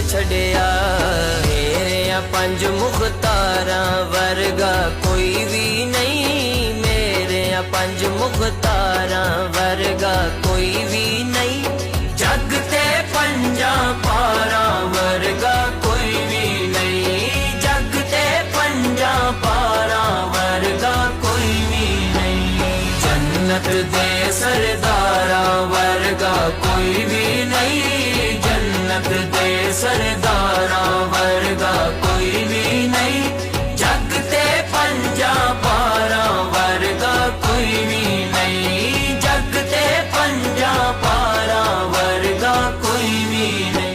छड़िया। मेरे पंज मुख्तारां वर्गा कोई भी नहीं, मेरे पंज मुख्तारां वर्गा कोई भी नहीं। जग ते पंजा पारां वर्गा कोई भी नहीं, जग ते पंजा पारां वर्गा कोई भी नहीं। जन्नत दे सरदारा वर्गा कोई भी नहीं, जन्नत दे सरदारा वर्गा कोई भी नहीं। जग ते पंजा पारां वर्गा कोई भी नहीं, जग ते पंजा पारां वर्गा कोई भी नहीं।